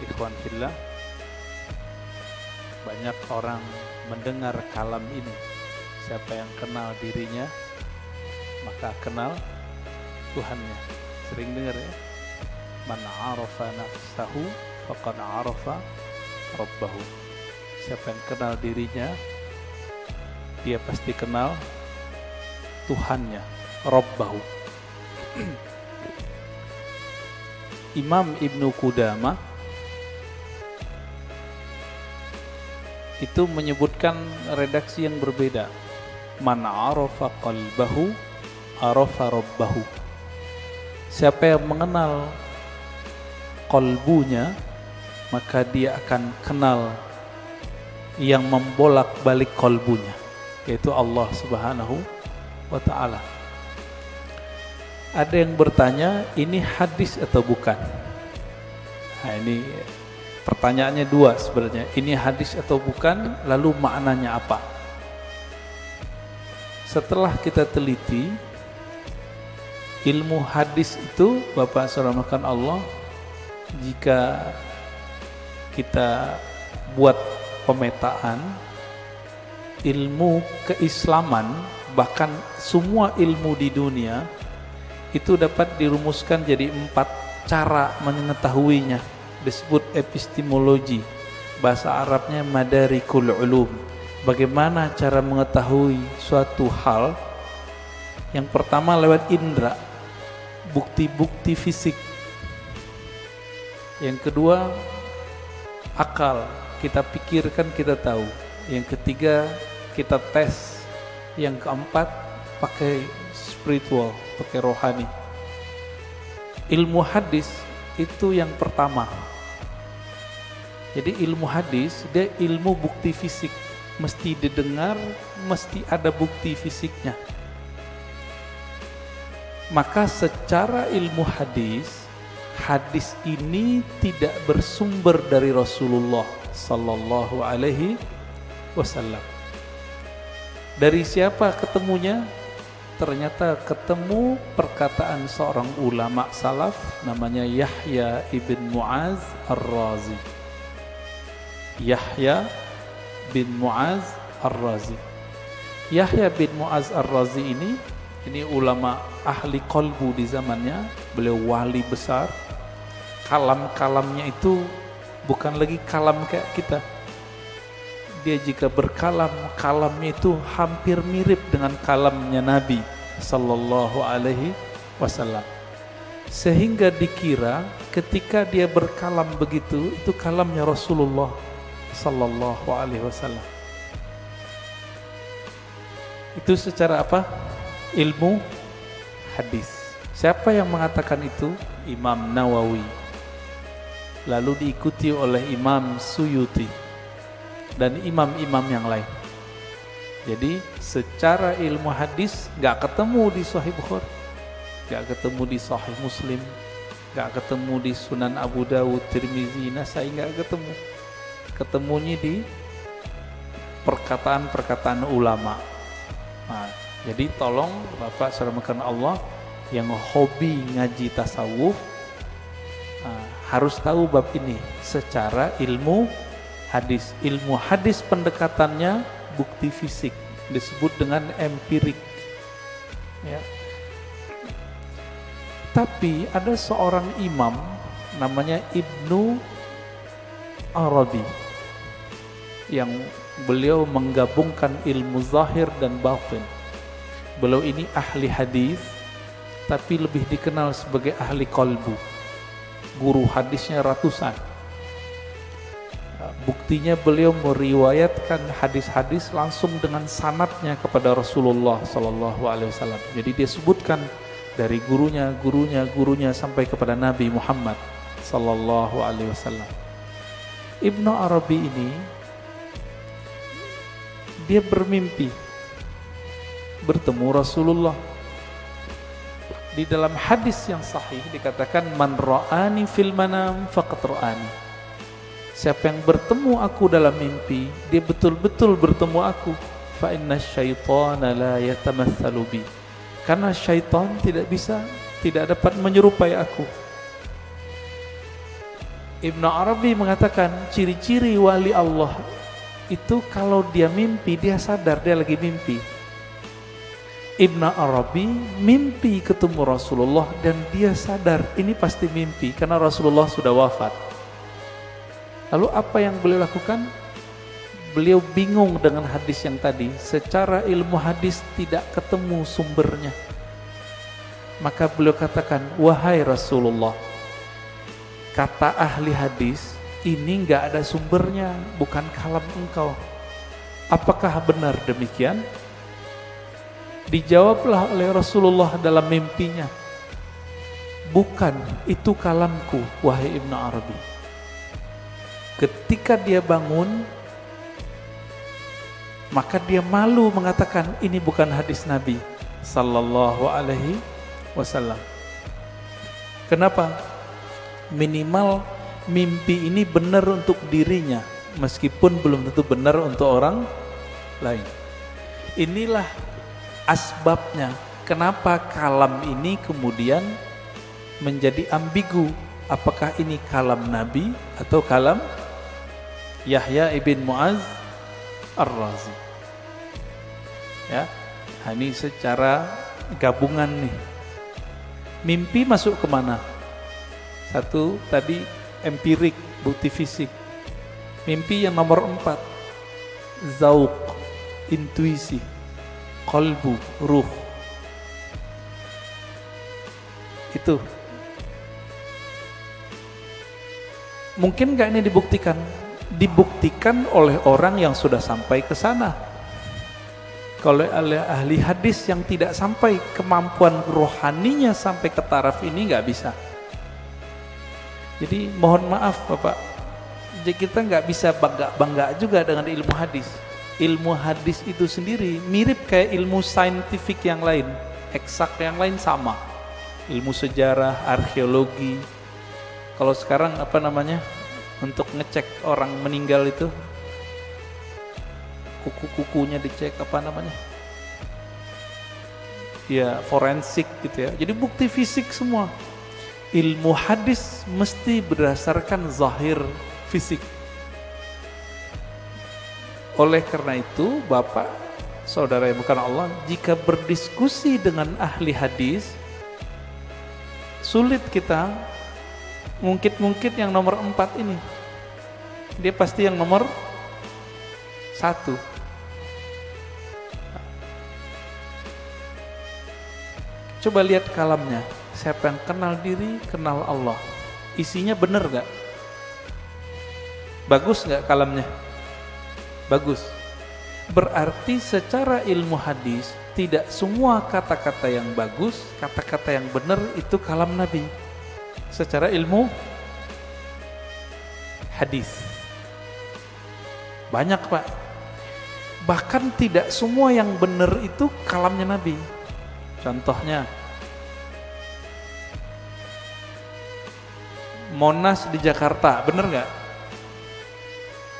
Ikhwan fillah, banyak orang mendengar kalam ini. Siapa yang kenal dirinya, maka kenal Tuhannya. Sering dengar ya? Man arafa nafsahu faqad arafa rabbahu. Siapa yang kenal dirinya, dia pasti kenal Tuhannya, Rabbahu. Imam Ibnu Qudamah itu menyebutkan redaksi yang berbeda. Man arafa qalbahu arafa rabbahu. Siapa yang mengenal qalbunya, maka dia akan kenal yang membolak-balik qalbunya, yaitu Allah Subhanahu wa ta'ala. Ada yang bertanya, ini hadis atau bukan? Nah, ini pertanyaannya dua sebenarnya. Ini hadis atau bukan, lalu maknanya apa? Setelah kita teliti, ilmu hadis itu, Bapak Saudara Allah, jika kita buat pemetaan, ilmu keislaman, bahkan semua ilmu di dunia, itu dapat dirumuskan jadi 4 cara mengetahuinya. Disebut epistemologi, bahasa Arabnya madarikul ulum. Bagaimana cara mengetahui suatu hal? Yang pertama lewat indera, bukti-bukti fisik. Yang kedua akal, kita pikirkan, kita tahu. Yang ketiga kita tes. Yang keempat pakai spiritual, pakai rohani. Ilmu hadis itu yang pertama. Jadi ilmu hadis dia ilmu bukti fisik, mesti didengar, mesti ada bukti fisiknya. Maka secara ilmu hadis, hadis ini tidak bersumber dari Rasulullah sallallahu alaihi wasallam. Dari siapa ketemunya? Ternyata ketemu perkataan seorang ulama salaf namanya Yahya ibn Mu'az ar-Razi. Yahya bin Mu'az ar-Razi. Yahya bin Mu'az ar-Razi ini ulama ahli qalbu di zamannya. Beliau wali besar. Kalam-kalamnya itu bukan lagi kalam kayak kita. Dia jika berkalam, kalamnya itu hampir mirip dengan kalamnya Nabi sallallahu alaihi wasallam. Sehingga dikira ketika dia berkalam begitu, itu kalamnya Rasulullah sallallahu alaihi wasallam. Itu secara apa? Ilmu hadis. Siapa yang mengatakan itu? Imam Nawawi. Lalu diikuti oleh Imam Suyuti dan imam-imam yang lain. Jadi secara ilmu hadis gak ketemu di Sahih Bukhari, gak ketemu di Sahih Muslim, gak ketemu di Sunan Abu Dawud, Tirmizi, Nasai, gak ketemu. Ketemunya di perkataan-perkataan ulama. Nah, jadi tolong Bapak saudara Allah yang hobi ngaji tasawuf, harus tahu bab ini secara ilmu hadis. Ilmu hadis pendekatannya bukti fisik, disebut dengan empirik ya. Tapi ada seorang imam namanya Ibnu Arabi yang beliau menggabungkan ilmu zahir dan batin. Beliau ini ahli hadis, tapi lebih dikenal sebagai ahli qalbu. Guru hadisnya ratusan. Buktinya beliau meriwayatkan hadis-hadis langsung dengan sanadnya kepada Rasulullah sallallahu alaihi wasallam. Jadi dia sebutkan dari gurunya sampai kepada Nabi Muhammad sallallahu alaihi wasallam. Ibnu Arabi ini dia bermimpi bertemu Rasulullah. Di dalam hadis yang sahih dikatakan man ra'ani fil manam faqad ra'ani. Siapa yang bertemu aku dalam mimpi, dia betul-betul bertemu aku. Fa inna syaitana la yatamatsalu bi. Karena syaitan tidak dapat menyerupai aku. Ibnu Arabi mengatakan ciri-ciri wali Allah itu kalau dia mimpi, dia sadar dia lagi mimpi. Ibnu Arabi mimpi ketemu Rasulullah dan dia sadar ini pasti mimpi karena Rasulullah sudah wafat. Lalu apa yang beliau lakukan? Beliau bingung dengan hadis yang tadi. Secara ilmu hadis tidak ketemu sumbernya. Maka beliau katakan, wahai Rasulullah, kata ahli hadis ini enggak ada sumbernya, bukan kalam engkau. Apakah benar demikian? Dijawablah oleh Rasulullah dalam mimpinya, bukan, itu kalamku wahai Ibnu Arabi. Ketika dia bangun, maka dia malu mengatakan ini bukan hadis Nabi sallallahu alaihi wasallam. Kenapa? Minimal mimpi ini benar untuk dirinya, meskipun belum tentu benar untuk orang lain. Inilah asbabnya kenapa kalam ini kemudian menjadi ambigu. Apakah ini kalam Nabi atau kalam Yahya ibn Mu'az Ar-Razi? Ya, ini secara gabungan nih. Mimpi masuk kemana? Satu tadi empirik, bukti fisik. Mimpi yang nomor 4, zauq, intuisi, qalbu, ruh. Itu mungkin gak ini dibuktikan? Dibuktikan oleh orang yang sudah sampai ke sana. Kalau oleh ahli hadis yang tidak sampai, kemampuan rohaninya sampai ke taraf ini nggak bisa. Jadi mohon maaf Bapak, jadi kita nggak bisa bangga juga dengan ilmu hadis. Ilmu hadis itu sendiri mirip kayak ilmu saintifik yang lain, eksak yang lain sama. Ilmu sejarah, arkeologi. Kalau sekarang apa namanya? Untuk ngecek orang meninggal itu, kuku-kukunya dicek, apa namanya? Ya, forensik gitu ya. Jadi bukti fisik semua. Ilmu hadis mesti berdasarkan zahir fisik. Oleh karena itu, Bapak, saudara yang bukan Allah, jika berdiskusi dengan ahli hadis, sulit kita mungkin yang nomor 4 ini. Dia pasti yang nomor 1. Coba lihat kalamnya. Siapa yang kenal diri, kenal Allah. Isinya benar gak? Bagus gak kalamnya? Bagus. Berarti secara ilmu hadis, tidak semua kata-kata yang bagus, kata-kata yang benar itu kalam Nabi. Secara ilmu hadis banyak Pak. Bahkan tidak semua yang benar itu kalamnya Nabi. Contohnya Monas di Jakarta, benar nggak?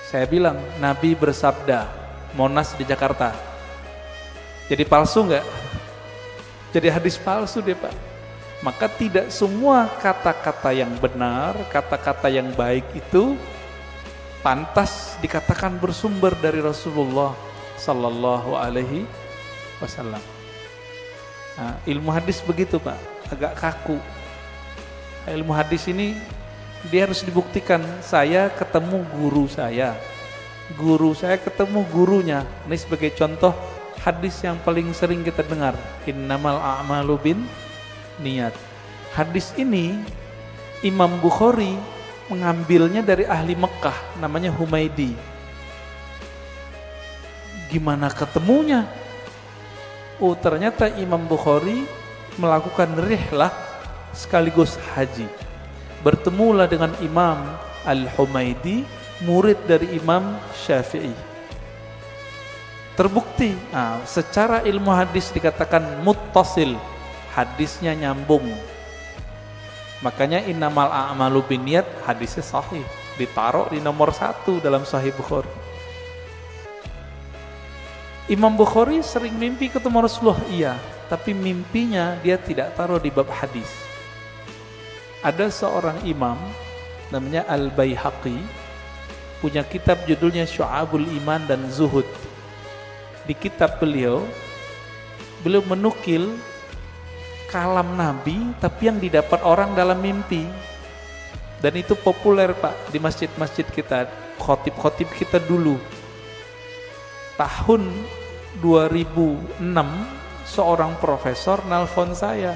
Saya bilang Nabi bersabda Monas di Jakarta. Jadi palsu nggak? Jadi hadis palsu deh Pak. Maka tidak semua kata-kata yang benar, kata-kata yang baik itu pantas dikatakan bersumber dari Rasulullah sallallahu alaihi wasallam. Nah, ilmu hadis begitu Pak, agak kaku. Ilmu hadis ini dia harus dibuktikan. Saya ketemu guru saya ketemu gurunya. Ini sebagai contoh hadis yang paling sering kita dengar, innamal a'malu bin niat. Hadis ini Imam Bukhari mengambilnya dari ahli Mekah, namanya Humaidi. Gimana ketemunya? Oh, ternyata Imam Bukhari melakukan rihlah sekaligus haji. Bertemulah dengan Imam Al-Humaidi, murid dari Imam Syafi'i. Terbukti, secara ilmu hadis dikatakan muttasil, hadisnya nyambung. Makanya innamal a'malu binniyat hadisnya sahih, ditaruh di nomor 1 dalam Sahih Bukhari. Imam Bukhari sering mimpi ketemu Rasulullah, iya, tapi mimpinya dia tidak taruh di bab hadis. Ada seorang imam namanya Al-Baihaqi, punya kitab judulnya Syu'abul Iman dan Zuhud. Di kitab beliau menukil kalam Nabi tapi yang didapat orang dalam mimpi. Dan itu populer Pak di masjid-masjid kita, khotib-khotib kita dulu. Tahun 2006 seorang profesor nelpon saya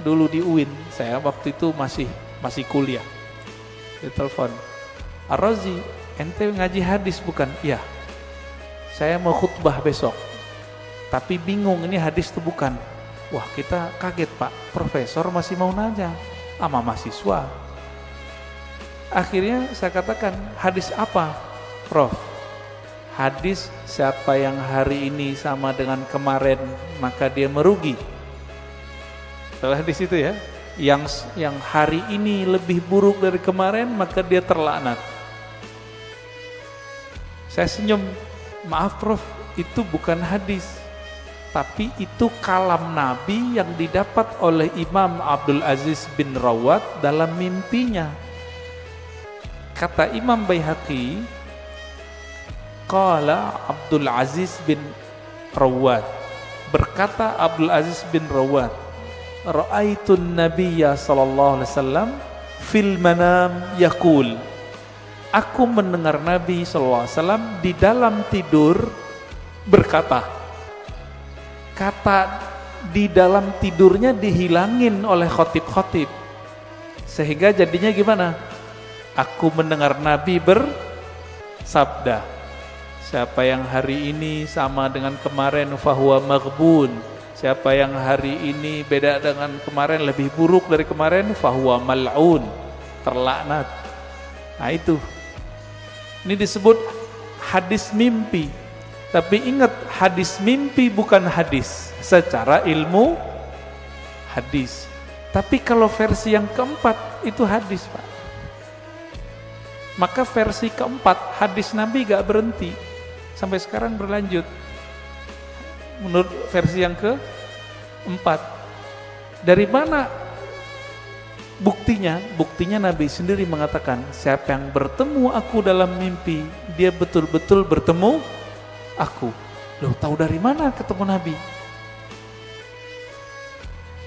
dulu di UIN. Saya waktu itu masih kuliah. Dia telepon, "Ar-Razi, ente ngaji hadis bukan?" "Iya. Saya mau khutbah besok. Tapi bingung ini hadis itu bukan." Wah, kita kaget Pak, profesor masih mau nanya sama mahasiswa. Akhirnya saya katakan, "Hadis apa, Prof?" "Hadis siapa yang hari ini sama dengan kemarin maka dia merugi." Setelah di situ ya, yang hari ini lebih buruk dari kemarin maka dia terlaknat. Saya senyum, "Maaf Prof, itu bukan hadis, tapi itu kalam Nabi yang didapat oleh Imam Abdul Aziz bin Rawat dalam mimpinya." Kata Imam Baihaqi, qala Abdul Aziz bin Rawat, berkata Abdul Aziz bin Rawat, "Ra'aitun Nabiyya sallallahu alaihi wasallam fil manam yaqul." Aku mendengar Nabi sallallahu alaihi wasallam di dalam tidur berkata. Kata di dalam tidurnya dihilangin oleh khotib-khotib. Sehingga jadinya gimana? Aku mendengar Nabi bersabda, siapa yang hari ini sama dengan kemarin fahuwa maghbun. Siapa yang hari ini beda dengan kemarin, lebih buruk dari kemarin, fahuwa mal'un, terlaknat. Nah itu. Ini disebut hadis mimpi. Tapi ingat, hadis mimpi bukan hadis secara ilmu hadis. Tapi kalau versi yang keempat itu hadis Pak. Maka versi keempat hadis Nabi gak berhenti sampai sekarang berlanjut. Menurut versi yang keempat, dari mana buktinya? Buktinya Nabi sendiri mengatakan, siapa yang bertemu aku dalam mimpi, dia betul-betul bertemu aku. Loh, tahu dari mana ketemu Nabi?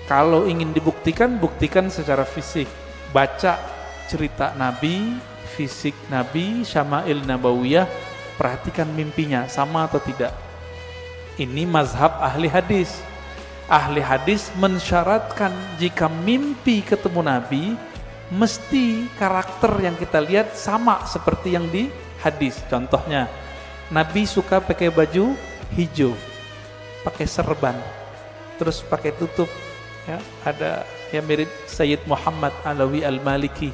Kalau ingin dibuktikan, buktikan secara fisik. Baca cerita Nabi, fisik Nabi, Syama'il Nabawiyah, perhatikan mimpinya sama atau tidak. Ini mazhab ahli hadis. Ahli hadis mensyaratkan jika mimpi ketemu Nabi, mesti karakter yang kita lihat sama seperti yang di hadis. Contohnya, Nabi suka pakai baju hijau, pakai serban, terus pakai tutup, ya, ada yang mirip Sayyid Muhammad Alawi Al-Maliki.